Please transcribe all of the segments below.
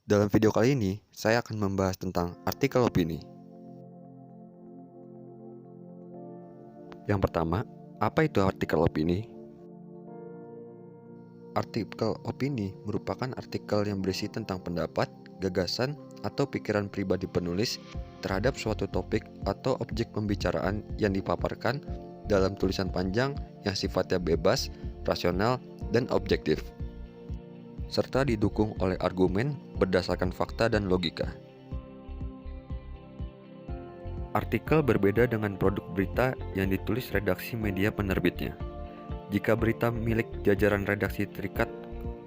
Dalam video kali ini, saya akan membahas tentang artikel opini. Yang pertama, apa itu artikel opini? Artikel opini merupakan artikel yang berisi tentang pendapat, gagasan, atau pikiran pribadi penulis terhadap suatu topik atau objek pembicaraan yang dipaparkan dalam tulisan panjang yang sifatnya bebas, rasional, dan objektif, serta didukung oleh argumen berdasarkan fakta dan logika. Artikel berbeda dengan produk berita yang ditulis redaksi media penerbitnya. Jika berita milik jajaran redaksi terikat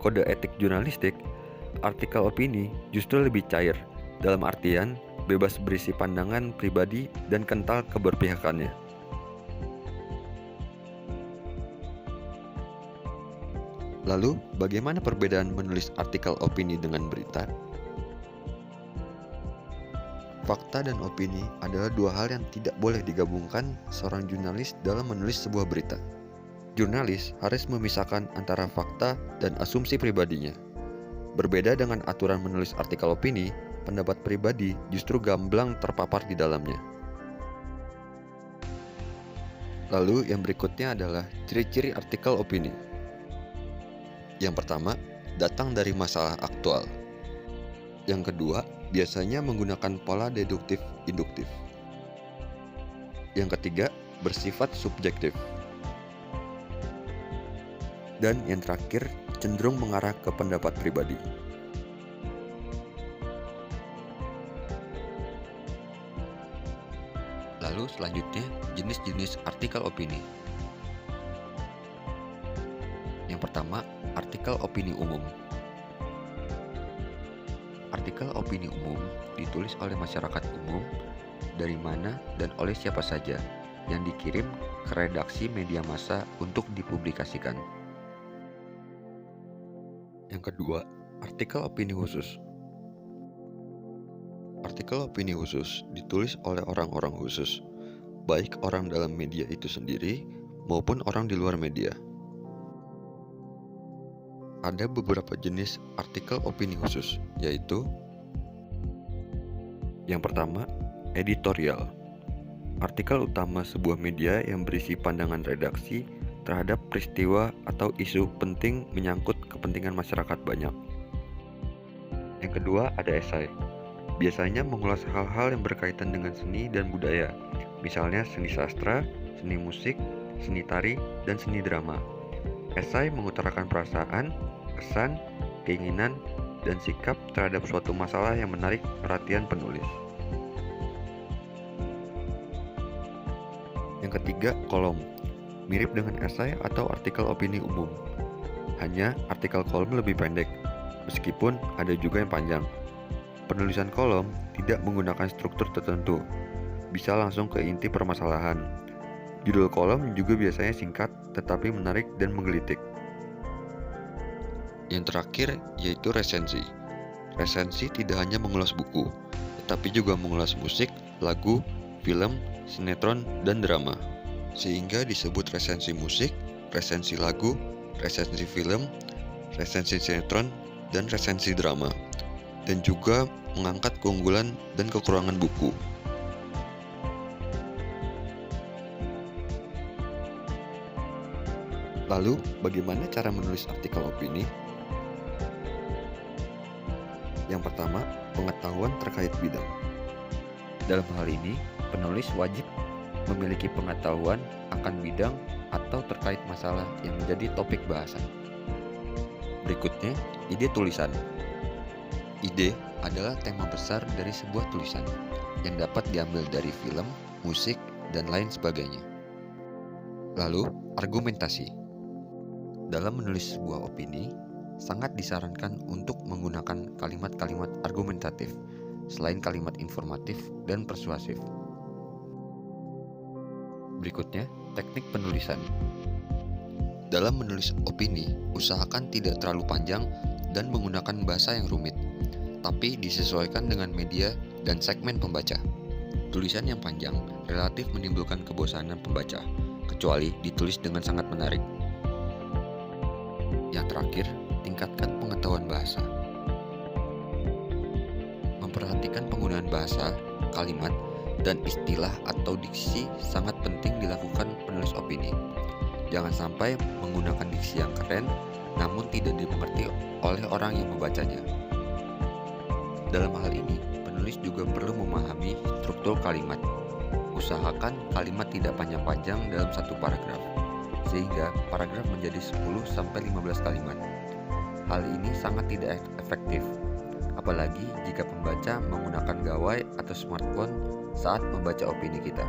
kode etik jurnalistik, artikel opini justru lebih cair, dalam artian bebas berisi pandangan pribadi dan kental keberpihakannya. Lalu, bagaimana perbedaan menulis artikel opini dengan berita? Fakta dan opini adalah dua hal yang tidak boleh digabungkan seorang jurnalis dalam menulis sebuah berita. Jurnalis harus memisahkan antara fakta dan asumsi pribadinya. Berbeda dengan aturan menulis artikel opini, pendapat pribadi justru gamblang terpapar di dalamnya. Lalu yang berikutnya adalah ciri-ciri artikel opini. Yang pertama, datang dari masalah aktual. Yang kedua, biasanya menggunakan pola deduktif-induktif. Yang ketiga, bersifat subjektif. Dan yang terakhir, cenderung mengarah ke pendapat pribadi. Lalu selanjutnya, jenis-jenis artikel opini. Yang pertama, artikel opini umum. Artikel opini umum ditulis oleh masyarakat umum dari mana dan oleh siapa saja yang dikirim ke redaksi media massa untuk dipublikasikan. Yang kedua, artikel opini khusus. Artikel opini khusus ditulis oleh orang-orang khusus, baik orang dalam media itu sendiri maupun orang di luar media. Ada beberapa jenis artikel opini khusus, yaitu yang pertama, editorial. Artikel utama sebuah media yang berisi pandangan redaksi terhadap peristiwa atau isu penting menyangkut kepentingan masyarakat banyak. Yang kedua, ada esai. Biasanya mengulas hal-hal yang berkaitan dengan seni dan budaya, misalnya seni sastra, seni musik, seni tari, dan seni drama. Esai mengutarakan perasaan, kesan, keinginan, dan sikap terhadap suatu masalah yang menarik perhatian penulis. Yang ketiga, kolom. Mirip dengan esai atau artikel opini umum. Hanya artikel kolom lebih pendek, meskipun ada juga yang panjang. Penulisan kolom tidak menggunakan struktur tertentu, bisa langsung ke inti permasalahan. Judul kolom juga biasanya singkat, tetapi menarik dan menggelitik. Yang terakhir yaitu resensi. Resensi tidak hanya mengulas buku, tetapi juga mengulas musik, lagu, film, sinetron, dan drama. Sehingga disebut resensi musik, resensi lagu, resensi film, resensi sinetron, dan resensi drama. Dan juga mengangkat keunggulan dan kekurangan buku. Lalu, bagaimana cara menulis artikel opini? Yang pertama, pengetahuan terkait bidang. Dalam hal ini, penulis wajib memiliki pengetahuan akan bidang atau terkait masalah yang menjadi topik bahasan. Berikutnya, ide tulisan. Ide adalah tema besar dari sebuah tulisan yang dapat diambil dari film, musik, dan lain sebagainya. Lalu, argumentasi. Dalam menulis sebuah opini, sangat disarankan untuk menggunakan kalimat-kalimat argumentatif selain kalimat informatif dan persuasif. Berikutnya, teknik penulisan. Dalam menulis opini, usahakan tidak terlalu panjang dan menggunakan bahasa yang rumit, tapi disesuaikan dengan media dan segmen pembaca. Tulisan yang panjang relatif menimbulkan kebosanan pembaca, kecuali ditulis dengan sangat menarik. Yang terakhir, tingkatkan pengetahuan bahasa. Memperhatikan penggunaan bahasa, kalimat, dan istilah atau diksi sangat penting dilakukan penulis opini. Jangan sampai menggunakan diksi yang keren namun tidak dimengerti oleh orang yang membacanya. Dalam hal ini, penulis juga perlu memahami struktur kalimat. Usahakan kalimat tidak panjang-panjang dalam satu paragraf, sehingga paragraf menjadi 10-15 kalimat. Hal ini sangat tidak efektif, apalagi jika pembaca menggunakan gawai atau smartphone saat membaca opini kita.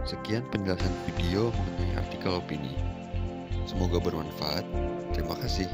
Sekian penjelasan video mengenai artikel opini. Semoga bermanfaat. Terima kasih.